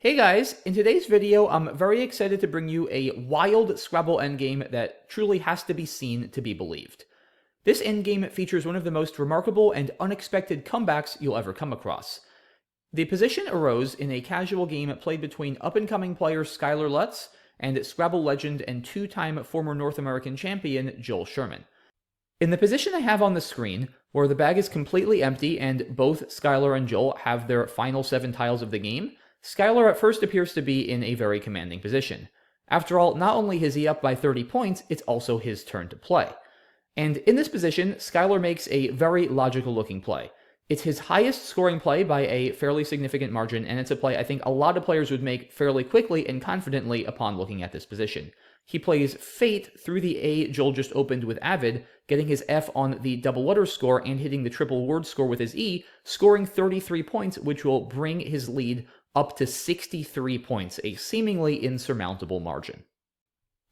Hey guys, in today's video, I'm very excited to bring you a wild Scrabble endgame that truly has to be seen to be believed. This endgame features one of the most remarkable and unexpected comebacks you'll ever come across. The position arose in a casual game played between up-and-coming player Skyler Lutz and Scrabble legend and two-time former North American champion Joel Sherman. In the position I have on the screen, where the bag is completely empty and both Skyler and Joel have their final 7 tiles of the game, Skyler at first appears to be in a very commanding position. After all, not only is he up by 30 points, it's also his turn to play. And in this position, Skyler makes a very logical looking play. It's his highest scoring play by a fairly significant margin, and it's a play I think a lot of players would make fairly quickly and confidently upon looking at this position. He plays Fate through the A Joel just opened with Avid, getting his F on the double letter score and hitting the triple word score with his E, scoring 33 points, which will bring his lead up to 63 points, a seemingly insurmountable margin.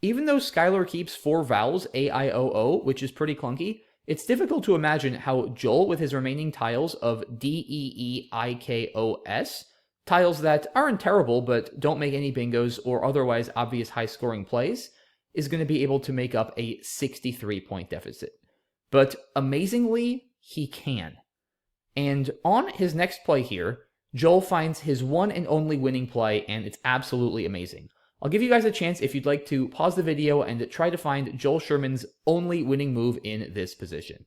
Even though Skyler keeps 4 vowels, A, I, O, O, which is pretty clunky, it's difficult to imagine how Joel, with his remaining tiles of D, E, E, I, K, O, S, tiles that aren't terrible but don't make any bingos or otherwise obvious high-scoring plays, is going to be able to make up a 63-point deficit. But amazingly, he can. And on his next play here, Joel finds his one and only winning play, and it's absolutely amazing. I'll give you guys a chance if you'd like to pause the video and try to find Joel Sherman's only winning move in this position.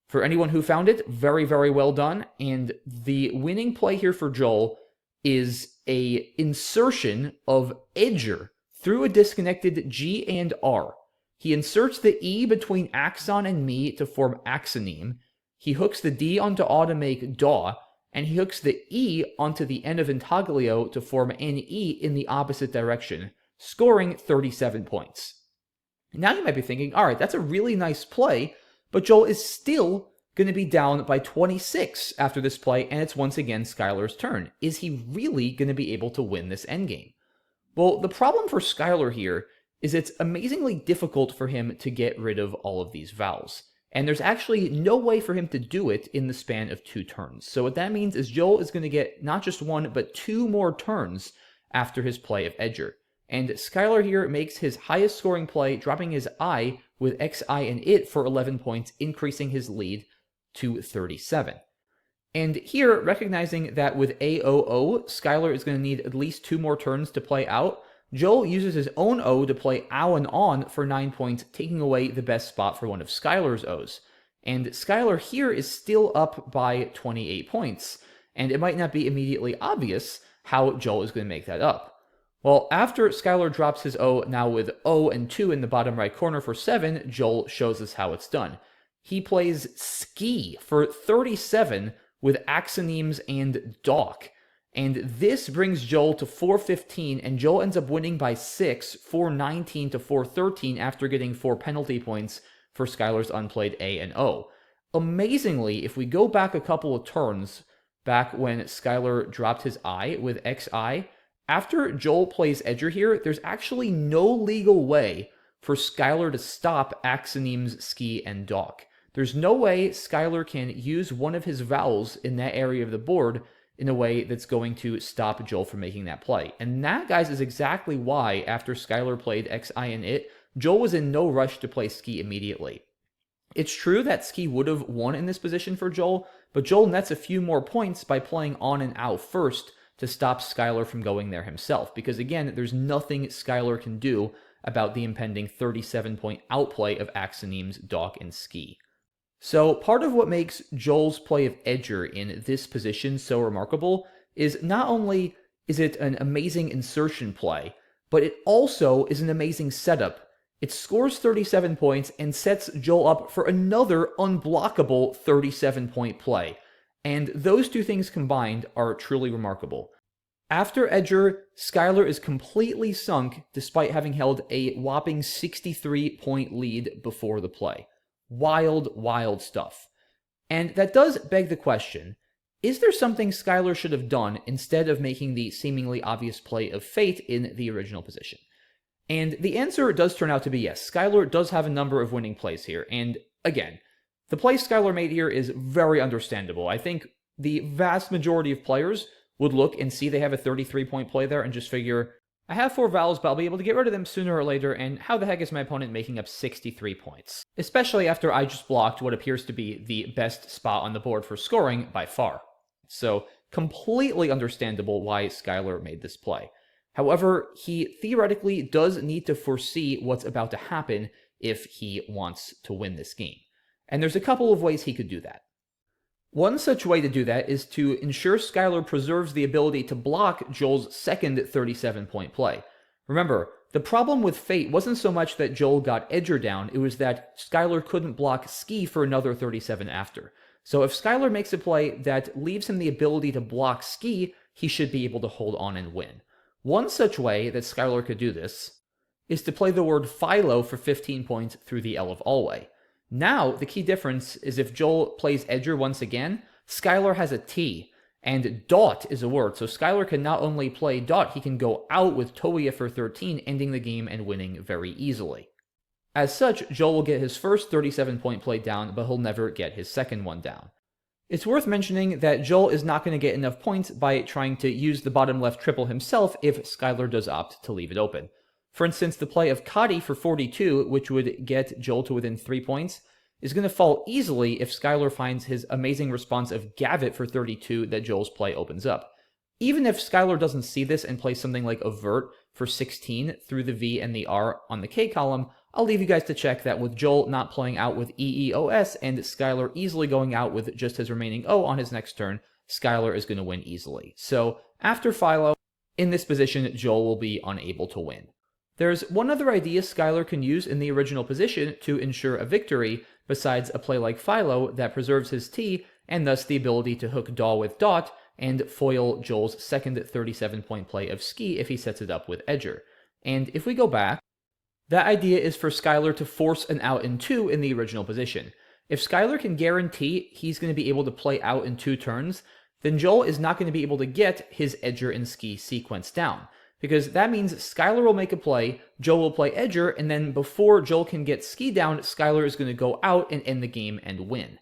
For anyone who found it, very, very well done, and the winning play here for Joel is a insertion of edger through a disconnected G and R. He inserts the E between axon and me to form axoneme, he hooks the D onto A to make daw, and he hooks the E onto the end of intaglio to form NE in the opposite direction, scoring 37 points. Now you might be thinking, alright, that's a really nice play, but Joel is still going to be down by 26 after this play, and it's once again Skyler's turn. Is he really going to be able to win this endgame? Well, the problem for Skyler here is it's amazingly difficult for him to get rid of all of these vowels. And there's actually no way for him to do it in the span of 2 turns. So what that means is Joel is going to get not just 1, but 2 more turns after his play of edger. And Skyler here makes his highest scoring play, dropping his I with XI and IT for 11 points, increasing his lead to 37. And here, recognizing that with AOO, Skyler is going to need at least 2 more turns to play out, Joel uses his own O to play ow and on for 9 points, taking away the best spot for one of Skyler's O's. And Skyler here is still up by 28 points, and it might not be immediately obvious how Joel is going to make that up. Well, after Skyler drops his O, now with O and 2 in the bottom right corner for 7, Joel shows us how it's done. He plays ski for 37 with axonemes and dock. And this brings Joel to 415, and Joel ends up winning by 6, 419 to 413 after getting 4 penalty points for Skyler's unplayed A and O. Amazingly, if we go back a couple of turns, back when Skyler dropped his I with XI, after Joel plays edger here, there's actually no legal way for Skyler to stop axonemes, ski, and dock. There's no way Skyler can use one of his vowels in that area of the board in a way that's going to stop Joel from making that play. And that, guys, is exactly why, after Skyler played XI and IT, Joel was in no rush to play ski immediately. It's true that ski would have won in this position for Joel, but Joel nets a few more points by playing on and out first to stop Skyler from going there himself, because again, there's nothing Skyler can do about the impending 37-point outplay of axonemes, dock, and ski. So part of what makes Joel's play of edger in this position so remarkable is not only is it an amazing insertion play, but it also is an amazing setup. It scores 37 points and sets Joel up for another unblockable 37-point play. And those two things combined are truly remarkable. After edger, Skyler is completely sunk despite having held a whopping 63-point lead before the play. Wild, wild stuff. And that does beg the question, is there something Skyler should have done instead of making the seemingly obvious play of Fate in the original position? And the answer does turn out to be yes. Skyler does have a number of winning plays here, and again, the play Skyler made here is very understandable. I think the vast majority of players would look and see they have a 33-point play there and just figure, I have 4 vowels, but I'll be able to get rid of them sooner or later, and how the heck is my opponent making up 63 points? Especially after I just blocked what appears to be the best spot on the board for scoring by far. So, completely understandable why Skyler made this play. However, he theoretically does need to foresee what's about to happen if he wants to win this game. And there's a couple of ways he could do that. One such way to do that is to ensure Skyler preserves the ability to block Joel's second 37-point play. Remember, the problem with Fate wasn't so much that Joel got Edger down, it was that Skyler couldn't block Ski for another 37 after. So if Skyler makes a play that leaves him the ability to block Ski, he should be able to hold on and win. One such way that Skyler could do this is to play the word Philo for 15 points through the L of Alway. Now, the key difference is if Joel plays Edger once again, Skyler has a T, and dot is a word, so Skyler can not only play dot, he can go out with Toya for 13, ending the game and winning very easily. As such, Joel will get his first 37-point play down, but he'll never get his second one down. It's worth mentioning that Joel is not going to get enough points by trying to use the bottom left triple himself if Skyler does opt to leave it open. For instance, the play of Kadi for 42, which would get Joel to within 3 points, is going to fall easily if Skyler finds his amazing response of Gavit for 32 that Joel's play opens up. Even if Skyler doesn't see this and plays something like Avert for 16 through the V and the R on the K column, I'll leave you guys to check that with Joel not playing out with EEOS and Skyler easily going out with just his remaining O on his next turn, Skyler is going to win easily. So after Philo, in this position, Joel will be unable to win. There's one other idea Skyler can use in the original position to ensure a victory, besides a play like Philo that preserves his T, and thus the ability to hook Daw with Dot, and foil Joel's second 37-point play of Ski if he sets it up with Edger. And if we go back, that idea is for Skyler to force an out in 2 in the original position. If Skyler can guarantee he's going to be able to play out in 2 turns, then Joel is not going to be able to get his Edger and Ski sequence down. Because that means Skyler will make a play, Joel will play Edger, and then before Joel can get Ski down, Skyler is going to go out and end the game and win.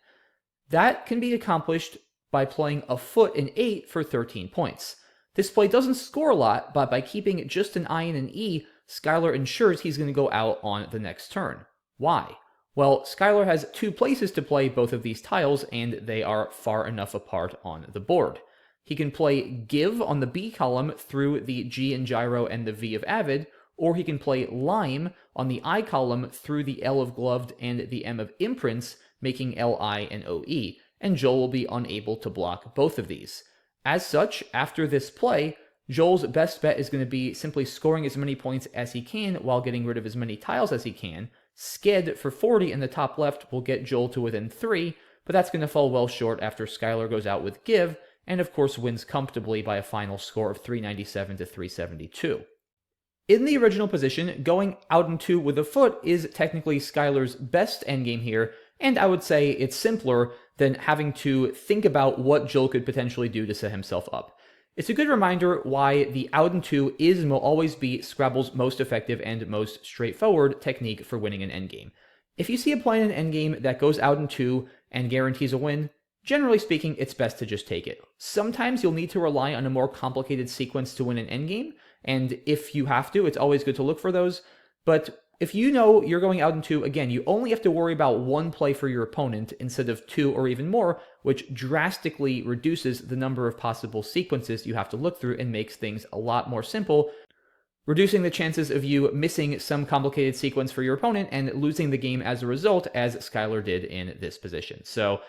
That can be accomplished by playing a foot in 8 for 13 points. This play doesn't score a lot, but by keeping just an I and an E, Skyler ensures he's going to go out on the next turn. Why? Well, Skyler has 2 places to play both of these tiles, and they are far enough apart on the board. He can play Give on the B column through the G and Gyro and the V of Avid, or he can play Lime on the I column through the L of Gloved and the M of Imprints, making LI and OE, and Joel will be unable to block both of these. As such, after this play, Joel's best bet is going to be simply scoring as many points as he can while getting rid of as many tiles as he can. Sked for 40 in the top left will get Joel to within 3, but that's going to fall well short after Skyler goes out with Give, and of course wins comfortably by a final score of 397 to 372. In the original position, going out in 2 with a foot is technically Skyler's best endgame here, and I would say it's simpler than having to think about what Joel could potentially do to set himself up. It's a good reminder why the out in 2 is and will always be Scrabble's most effective and most straightforward technique for winning an endgame. If you see a play in an endgame that goes out in 2 and guarantees a win, generally speaking, it's best to just take it. Sometimes you'll need to rely on a more complicated sequence to win an endgame, and if you have to, it's always good to look for those. But if you know you're going out in 2, again, you only have to worry about 1 play for your opponent instead of 2 or even more, which drastically reduces the number of possible sequences you have to look through and makes things a lot more simple, reducing the chances of you missing some complicated sequence for your opponent and losing the game as a result, as Skyler did in this position. So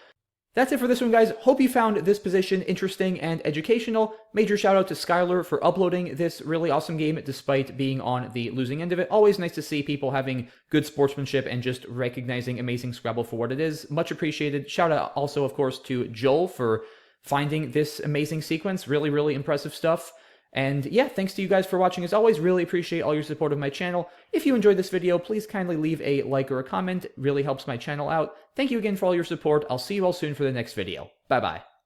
that's it for this one, guys. Hope you found this position interesting and educational. Major shout out to Skyler for uploading this really awesome game despite being on the losing end of it. Always nice to see people having good sportsmanship and just recognizing amazing Scrabble for what it is. Much appreciated. Shout out also, of course, to Joel for finding this amazing sequence. Really, really impressive stuff. And yeah, thanks to you guys for watching. As always, really appreciate all your support of my channel. If you enjoyed this video, please kindly leave a like or a comment. It really helps my channel out. Thank you again for all your support. I'll see you all soon for the next video. Bye-bye.